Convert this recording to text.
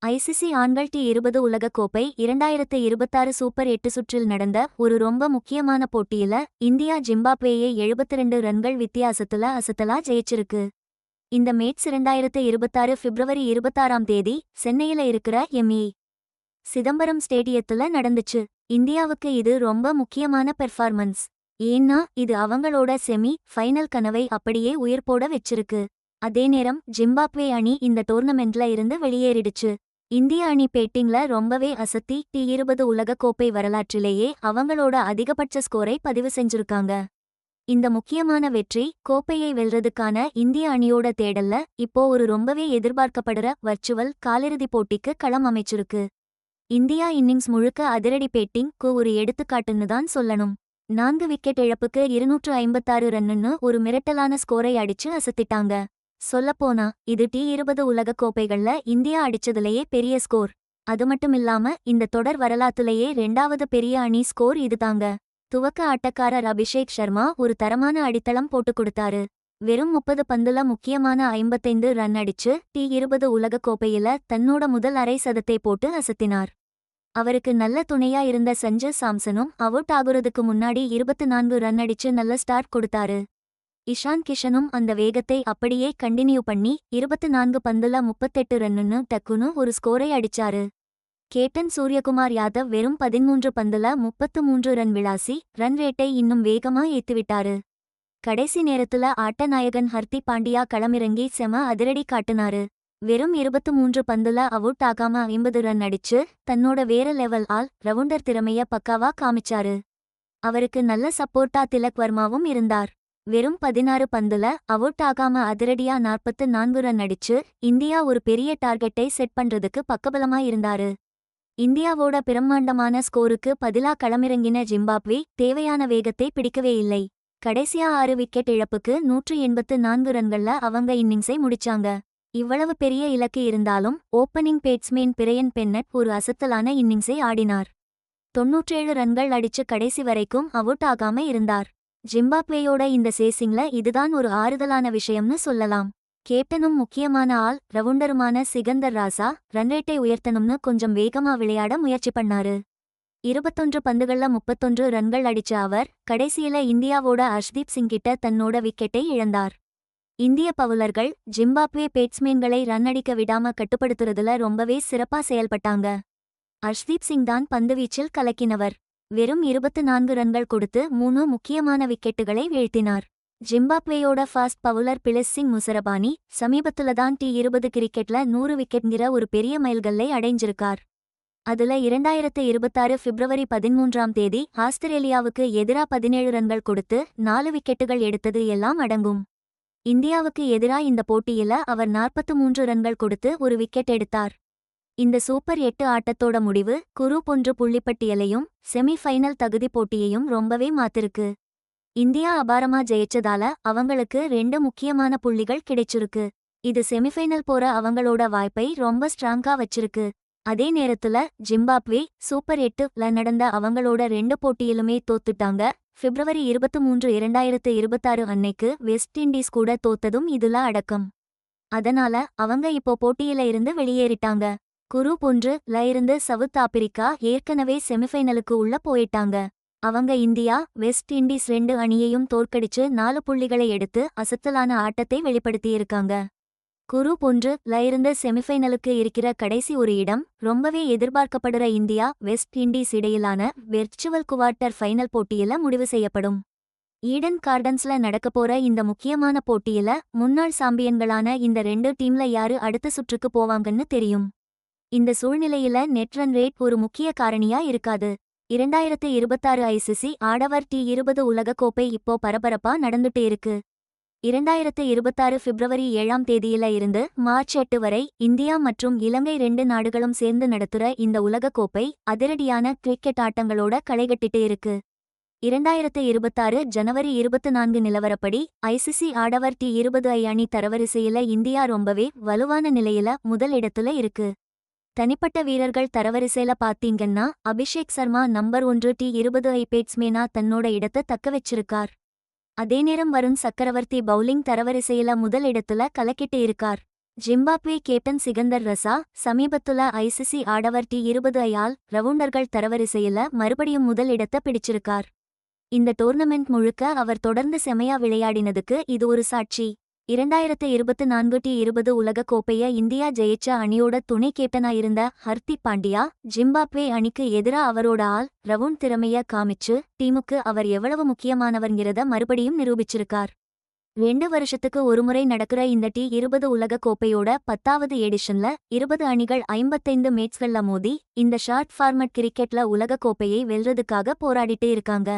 ICC ஆண்கள் T20 உலகக்கோப்பை 2026 super 8 சுற்றில் நடந்த ஒரு ரொம்ப முக்கியமான போட்டியில இந்தியா ஜிம்பாப்வேயை 72 ரன்கள் வித்தியாசத்துல அசத்தலா ஜெயிச்சிருக்கு. இந்த மேட்ச் 2026 பிப்ரவரி 26ஆம் தேதி சென்னையில இருக்கிற எம்.ஏ. சிதம்பரம் ஸ்டேடியத்துல நடந்துச்சு. இந்தியாவுக்கு இது ரொம்ப முக்கியமான பெர்ஃபார்மன்ஸ். ஏன்னா இது அவங்களோட செமி ஃபைனல் கனவை அப்படியே உயிர்ப்போட வச்சிருக்கு. அதே நேரம் ஜிம்பாப்வே அணி இந்த டோர்னமெண்ட்ல இருந்து வெளியேறிடுச்சு. இந்திய அணி பேட்டிங்ல ரொம்பவே அசத்தி டி20 உலகக்கோப்பை வரலாற்றிலேயே அவங்களோட அதிகபட்ச ஸ்கோரை பதிவு செஞ்சிருக்காங்க. இந்த முக்கியமான வெற்றி கோப்பையை வெல்றதுக்கான இந்திய அணியோட தேடல்ல இப்போ ஒரு ரொம்பவே எதிர்பார்க்கப்படுற வர்ச்சுவல் காலிறுதி போட்டிக்கு களம் அமைச்சிருக்கு. இந்தியா இன்னிங்ஸ் முழுக்க அதிரடி பேட்டிங்க்கு ஒரு எடுத்துக்காட்டுன்னு தான் சொல்லணும். 4 விக்கெட் இழப்புக்கு 256 ரன்னுன்னு ஒரு மிரட்டலான ஸ்கோரை அடிச்சு அசத்திட்டாங்க. சொல்லப்போனா இது டி20 உலகக்கோப்பைகள்ல இந்தியா அடிச்சதுலேயே பெரிய ஸ்கோர். அதுமட்டுமில்லாம இந்த தொடர் வரலாத்துலேயே 2வது பெரிய அணி ஸ்கோர் இதுதாங்க. துவக்க ஆட்டக்காரர் அபிஷேக் சர்மா ஒரு தரமான அடித்தளம் போட்டு கொடுத்தாரு. வெறும் 30 பந்துல முக்கியமான 55 ரன் அடிச்சு டி20 உலகக்கோப்பையில தன்னோட முதல் அரை சதத்தை போட்டு அசத்தினார். அவருக்கு நல்ல துணையா இருந்த சஞ்சு சாம்சனும் அவுட் ஆகுறதுக்கு முன்னாடி 24 ரன் அடிச்சு நல்ல ஸ்டார்ட் கொடுத்தாரு. இஷான் கிஷனும் அந்த வேகத்தை அப்படியே கண்டினியூ பண்ணி 24 பந்துல 38 ரன்னுன்னு டக்குன்னு ஒரு ஸ்கோரை அடிச்சாரு. கேப்டன் சூரியகுமார் யாதவ் வெறும் 13 பந்துல 33 ரன் விளாசி ரன் ரேட்டை இன்னும் வேகமா ஏத்துவிட்டாரு. கடைசி நேரத்துல ஆட்டநாயகன் ஹர்திக் பாண்டியா களமிறங்கி செம அதிரடி காட்டுனாரு. வெறும் 23 பந்துல அவுட் ஆகாம 50 ரன் அடிச்சு தன்னோட வேற லெவல் ஆல் ரவுண்டர் திறமைய பக்காவா காமிச்சாரு. அவருக்கு நல்ல சப்போர்ட்டா திலக் வர்மாவும் இருந்தார். வெறும் 16 பந்துல அவுட் ஆகாம அதிரடியா 44 ரன் அடிச்சு இந்தியா ஒரு பெரிய டார்கெட்டை செட் பண்றதுக்கு பக்கபலமா இருந்தாரு. இந்தியாவோட பிரம்மாண்டமான ஸ்கோருக்கு பதிலா களமிறங்கின ஜிம்பாப்வே தேவையான வேகத்தை பிடிக்கவே இல்லை. கடைசியா 6 விக்கெட் இழப்புக்கு 184 ரன்கள்ல அவங்க இன்னிங்ஸை முடிச்சாங்க. இவ்வளவு பெரிய இலக்கு இருந்தாலும் ஓப்பனிங் பேட்ஸ்மேன் பிரையன் பென்னட் ஒரு அசத்தலான இன்னிங்ஸை ஆடினார். 97 ரன்கள் அடிச்சு கடைசி வரைக்கும் அவுட் ஆகாம இருந்தார். ஜிம்பாப்வேயோட இந்த சேசிங்ல இதுதான் ஒரு ஆறுதலான விஷயம்னு சொல்லலாம். கேப்டனும் முக்கியமான ஆள் ரவுண்டருமான சிகந்தர் ராசா ரன்ரேட்டை உயர்த்தணும்னு கொஞ்சம் வேகமா விளையாட முயற்சி பண்ணாரு. 21 பந்துகள்ல 31 ரன்கள் அடிச்ச அவர் கடைசியில இந்தியாவோட அர்ஷ்தீப் சிங் கிட்ட தன்னோட விக்கெட்டை இழந்தார். இந்திய பவுலர்கள் ஜிம்பாப்வே பேட்ஸ்மேன்களை ரன் அடிக்க விடாம கட்டுப்படுத்துறதுல ரொம்பவே சிறப்பா செயல்பட்டாங்க. அர்ஷ்தீப் சிங் தான் பந்துவீச்சில் கலக்கினவர். வெறும் 24 ரன்கள் கொடுத்து 3 முக்கியமான விக்கெட்டுகளை வீழ்த்தினார். ஜிம்பாப்வேயோட fast bowler Blessing Muzarabani சமீபத்துலதான் டி20 கிரிக்கெட்ல 100 விக்கெட்ங்கிற ஒரு பெரிய மைல்கல்லை அடைஞ்சிருக்கார். அதுல 2026 பிப்ரவரி 13ஆம் தேதி ஆஸ்திரேலியாவுக்கு எதிரா 17 ரன்கள் கொடுத்து 4 விக்கெட்டுகள் எடுத்தது எல்லாம் அடங்கும். இந்தியாவுக்கு எதிரா இந்த போட்டியில அவர் 43 ரன்கள் கொடுத்து ஒரு விக்கெட் எடுத்தார். இந்த சூப்பர் 8 ஆட்டத்தோட முடிவு குரூப் 1 புள்ளிப்பட்டியலையும் செமி ஃபைனல் தகுதி போட்டியையும் ரொம்பவே மாத்திருக்கு. இந்தியா அபாரமா ஜெயிச்சதால அவங்களுக்கு 2 முக்கியமான புள்ளிகள் கிடைச்சிருக்கு. இது செமிஃபைனல் போற அவங்களோட வாய்ப்பை ரொம்ப ஸ்ட்ராங்கா வச்சிருக்கு. அதே நேரத்துல ஜிம்பாப்வே சூப்பர் 8ல நடந்த அவங்களோட 2 போட்டியிலுமே தோத்துட்டாங்க. பிப்ரவரி 23, 2026 அன்னைக்கு வெஸ்ட் இண்டீஸ் கூட தோத்ததும் இதுல அடக்கம். அதனால அவங்க இப்போ போட்டியில இருந்து வெளியேறிட்டாங்க. குரூப் 1ல இருந்து சவுத் ஆப்பிரிக்கா ஏற்கனவே செமிஃபைனலுக்கு உள்ள போயிட்டாங்க. அவங்க இந்தியா வெஸ்ட் இண்டீஸ் 2 அணியையும் தோற்கடிச்சு 4 புள்ளிகளை எடுத்து அசத்தலான ஆட்டத்தை வெளிப்படுத்தியிருக்காங்க. குரூப் 1ல இருந்து செமிஃபைனலுக்கு இருக்கிற கடைசி ஒரு இடம் ரொம்பவே எதிர்பார்க்கப்படுற இந்தியா வெஸ்ட் இண்டீஸ் இடையிலான வெர்ச்சுவல் குவார்ட்டர் ஃபைனல் போட்டியில முடிவு செய்யப்படும். ஈடன் கார்டன்ஸ்ல நடக்கப்போற இந்த முக்கியமான போட்டியில முன்னாள் சாம்பியன்களான இந்த 2 டீம்ல யாரு அடுத்த சுற்றுக்கு போவாங்கன்னு தெரியும். இந்த சூழ்நிலையில நெட் ரன் ரேட் ஒரு முக்கிய காரணியா இருக்காது. 2026 ஐசிசி ஆடவர் டி20 உலகக்கோப்பை இப்போ பரபரப்பா நடந்துட்டு இருக்கு. 2026 பிப்ரவரி 7ஆம் தேதியில இருந்து மார்ச் 8 வரை இந்தியா மற்றும் இலங்கை 2 நாடுகளும் சேர்ந்து நடத்துற இந்த உலகக்கோப்பை அதிரடியான கிரிக்கெட் ஆட்டங்களோட களைகட்டிட்டு இருக்கு. 2026 ஜனவரி 24 நிலவரப்படி ஐசிசி ஆடவர் டி20 அணி தரவரிசையில இந்தியா ரொம்பவே வலுவான நிலையில முதல் இடத்துல இருக்கு. தனிப்பட்ட வீரர்கள் தரவரிசையில பாத்தீங்கன்னா அபிஷேக் சர்மா நம்பர் 1 டி20 பேட்ஸ்மேனா தன்னோட இடத்தை தக்க வச்சிருக்கார். அதே நேரம் வருண் சக்கரவர்த்தி பவுலிங் தரவரிசையில முதல் இடத்துல கலக்கிட்டு இருக்கார். ஜிம்பாப்வே கேப்டன் சிகந்தர் ரசா சமீபத்துல ஐசிசி ஆடவர் T20 ஆல் ரவுண்டர்கள் தரவரிசையில மறுபடியும் முதல் இடத்தை பிடிச்சிருக்கார். இந்த டோர்னமெண்ட் முழுக்க அவர் தொடர்ந்து செமையா விளையாடினதுக்கு இது ஒரு சாட்சி. 2024 T20 உலகக் கோப்பைய இந்தியா ஜெயிச்ச அணியோட துணை கேப்டனாயிருந்த ஹர்திக் பாண்டியா ஜிம்பாப்வே அணிக்கு எதிரா அவரோட ஆல் ரவுண்ட் திறமைய காமிச்சு டீமுக்கு அவர் எவ்வளவு முக்கியமானவர்ங்கிறத மறுபடியும் நிரூபிச்சிருக்கார். 2 வருஷத்துக்கு ஒருமுறை நடக்கிற இந்த T20 உலக கோப்பையோட 10வது எடிஷன்ல 20 அணிகள் 55 மேட்ச்கள்ல மோதி இந்த ஷார்ட் ஃபார்மட் கிரிக்கெட்ல உலக கோப்பையை வெல்றதுக்காக போராடிட்டு இருக்காங்க.